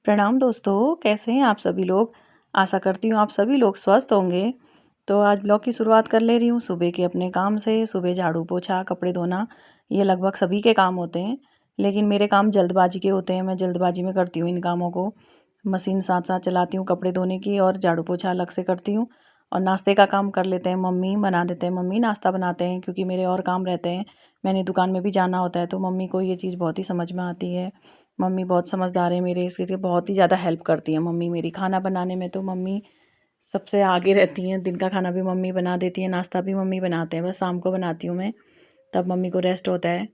प्रणाम दोस्तों, कैसे हैं आप सभी लोग। आशा करती हूँ आप सभी लोग स्वस्थ होंगे। तो आज ब्लॉग की शुरुआत कर ले रही हूँ सुबह के अपने काम से। सुबह झाड़ू पोछा कपड़े धोना ये लगभग सभी के काम होते हैं, लेकिन मेरे काम जल्दबाजी के होते हैं। मैं जल्दबाजी में करती हूँ इन कामों को। मशीन साथ साथ चलाती हूँ कपड़े धोने की और झाड़ू पोछा अलग से करती हूँ। और नाश्ते का काम कर लेते हैं, मम्मी बना देते हैं। मम्मी नाश्ता बनाते हैं क्योंकि मेरे और काम रहते हैं। मैंने दुकान में भी जाना होता है, तो मम्मी को ये चीज़ बहुत ही समझ में आती है। मम्मी बहुत समझदार है मेरे, इसलिए बहुत ही ज़्यादा हेल्प करती हैं मम्मी मेरी खाना बनाने में। तो मम्मी सबसे आगे रहती हैं। दिन का खाना भी मम्मी बना देती हैं, नाश्ता भी मम्मी बनाते हैं। बस शाम को बनाती हूँ मैं, तब मम्मी को रेस्ट होता है।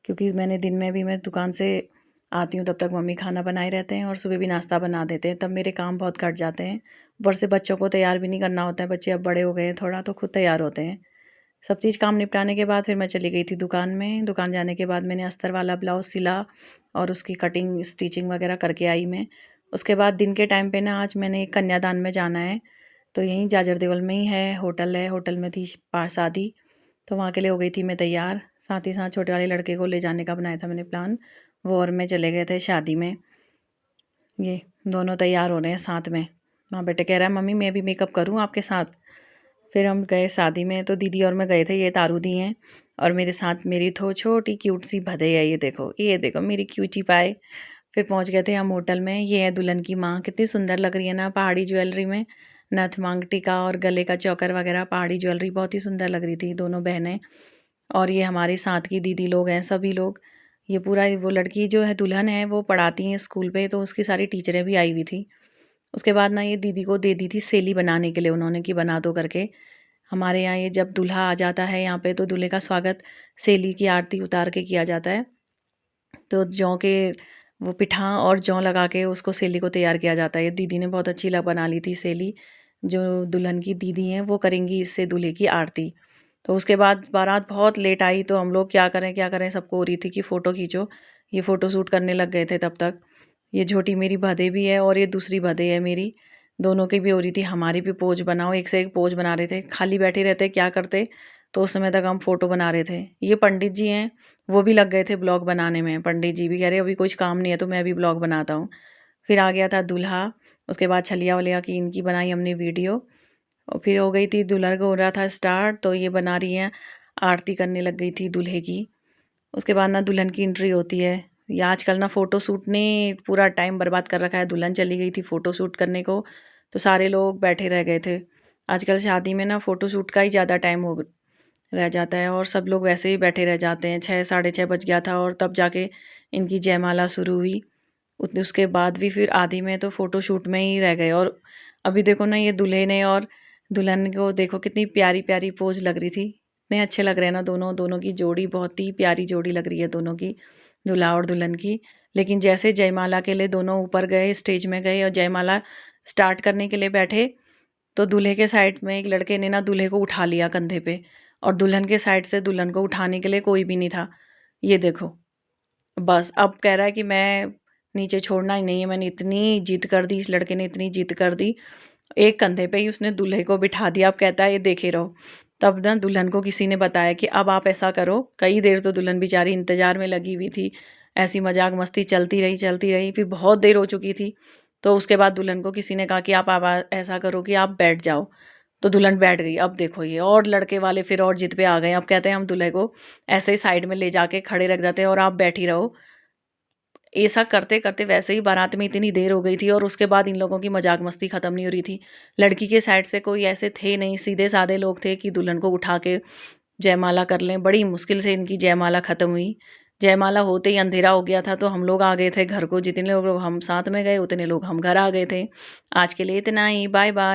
क्योंकि मैंने दिन में भी मैं दुकान से आती हूँ तब तक मम्मी खाना बनाए रहते हैं और सुबह भी नाश्ता बना देते हैं। तब मेरे काम बहुत घट जाते हैं। ऊपर से बच्चों को तैयार भी नहीं करना होता है। बच्चे अब बड़े हो गए हैं थोड़ा, तो खुद तैयार होते हैं। सब चीज़ काम निपटाने के बाद फिर मैं चली गई थी दुकान में। दुकान जाने के बाद मैंने अस्तर वाला ब्लाउज़ सिला और उसकी कटिंग स्टिचिंग वगैरह करके आई मैं। उसके बाद दिन के टाइम पे ना आज मैंने एक कन्यादान में जाना है। तो यहीं जाजर देवल में ही है, होटल में थी शादी। तो वहाँ के लिए हो गई थी मैं तैयार। साथ ही साथ छोटे वाले लड़के को ले जाने का बनाया था मैंने प्लान। वो और मैं चले गए थे शादी में। ये दोनों तैयार हो रहे हैं साथ में। हाँ बेटे कह रहा है मम्मी मैं भी मेकअप करूँ आपके साथ। फिर हम गए शादी में, तो दीदी और मैं गए थे। ये तारू दी हैं और मेरे साथ मेरी छोटी क्यूट सी भदे है। ये देखो मेरी क्यूटी पाए। फिर पहुंच गए थे हम होटल में। ये है दुल्हन की माँ, कितनी सुंदर लग रही है ना पहाड़ी ज्वेलरी में। नथ मांग टीका और गले का चौकर वगैरह, पहाड़ी ज्वेलरी बहुत ही सुंदर लग रही थी दोनों बहनें। और ये हमारे साथ की दीदी लोग हैं सभी लोग। ये पूरा वो लड़की जो है दुल्हन है वो पढ़ाती हैं स्कूल पे, तो उसकी सारी टीचरें भी आई हुई थी। उसके बाद ना ये दीदी को दे दी थी सेली बनाने के लिए उन्होंने, कि बना दो करके। हमारे यहाँ ये जब दूल्हा आ जाता है यहाँ पे, तो दूल्हे का स्वागत सेली की आरती उतार के किया जाता है। तो जौ के वो पिठा और जौ लगा के उसको सेली को तैयार किया जाता है। ये दीदी ने बहुत अच्छी बना ली थी सेली। जो दुल्हन की दीदी हैं वो करेंगी इससे दूल्हे की आरती। तो उसके बाद बारात बहुत लेट आई, तो हम लोग क्या करें सबको हो रही थी कि फ़ोटो खींचो। ये फ़ोटो शूट करने लग गए थे तब तक। ये छोटी मेरी भदे भी है और ये दूसरी भदे है मेरी। दोनों की भी हो रही थी, हमारी भी पोज बनाओ। एक से एक पोज बना रहे थे, खाली बैठे रहते क्या करते। तो उस समय तक हम फ़ोटो बना रहे थे। ये पंडित जी हैं, वो भी लग गए थे ब्लॉग बनाने में। पंडित जी भी कह रहे अभी कुछ काम नहीं है तो मैं अभी ब्लॉग बनाता हूँ। फिर आ गया था दूल्हा। उसके बाद छलिया वलिया की इनकी बनाई हमने वीडियो। और फिर हो गई थी, दूल्हा को हो रहा था स्टार्ट, तो ये बना रही हैं आरती करने लग गई थी दूल्हे की। उसके बाद ना दुल्हन की एंट्री होती है। ये आजकल ना फ़ोटो शूट ने पूरा टाइम बर्बाद कर रखा है। दुल्हन चली गई थी फ़ोटो शूट करने को, तो सारे लोग बैठे रह गए थे। आजकल शादी में ना फ़ोटो शूट का ही ज़्यादा टाइम हो रह जाता है और सब लोग वैसे ही बैठे रह जाते हैं। 6 साढ़े 6 बज गया था और तब जाके इनकी जयमाला शुरू हुई। उतने उसके बाद भी फिर आधी में तो फ़ोटो शूट में ही रह गए। और अभी देखो ना, ये दूल्हे ने और दुल्हन को देखो कितनी प्यारी प्यारी पोज लग रही थी। इतने अच्छे लग रहे हैं ना दोनों। दोनों की जोड़ी बहुत ही प्यारी जोड़ी लग रही है दोनों की, दूल्हा और दुल्हन की। लेकिन जैसे जयमाला के लिए दोनों ऊपर गए, स्टेज में गए और जयमाला स्टार्ट करने के लिए बैठे, तो दूल्हे के साइड में एक लड़के ने ना दूल्हे को उठा लिया कंधे पे, और दुल्हन के साइड से दुल्हन को उठाने के लिए कोई भी नहीं था। ये देखो, बस अब कह रहा है कि मैं नीचे छोड़ना ही नहीं है। मैंने इतनी जिद कर दी, इस लड़के ने इतनी जिद कर दी, एक कंधे पे ही उसने दूल्हे को बिठा दिया। अब कहता है ये देखे रहो। तब ना दुल्हन को किसी ने बताया कि अब आप ऐसा करो। कई देर तो दुल्हन बेचारी इंतजार में लगी हुई थी। ऐसी मजाक मस्ती चलती रही। फिर बहुत देर हो चुकी थी। तो उसके बाद दुल्हन को किसी ने कहा कि आप ऐसा करो कि आप बैठ जाओ। तो दुल्हन बैठ गई। अब देखो ये और लड़के वाले फिर और जिद पे आ गए। अब कहते हैं हम दूल्हे को ऐसे ही साइड में ले जाके खड़े रख देते हैं और आप बैठी रहो। ऐसा करते करते वैसे ही बारात में इतनी देर हो गई थी और उसके बाद इन लोगों की मजाक मस्ती ख़त्म नहीं हो रही थी। लड़की के साइड से कोई ऐसे थे नहीं, सीधे साधे लोग थे कि दुल्हन को उठा के जयमाला कर लें। बड़ी मुश्किल से इनकी जयमाला ख़त्म हुई। जयमाला होते ही अंधेरा हो गया था, तो हम लोग आ गए थे घर को। जितने लोग हम साथ में गए उतने लोग हम घर आ गए थे। आज के लिए इतना ही, बाय बाय।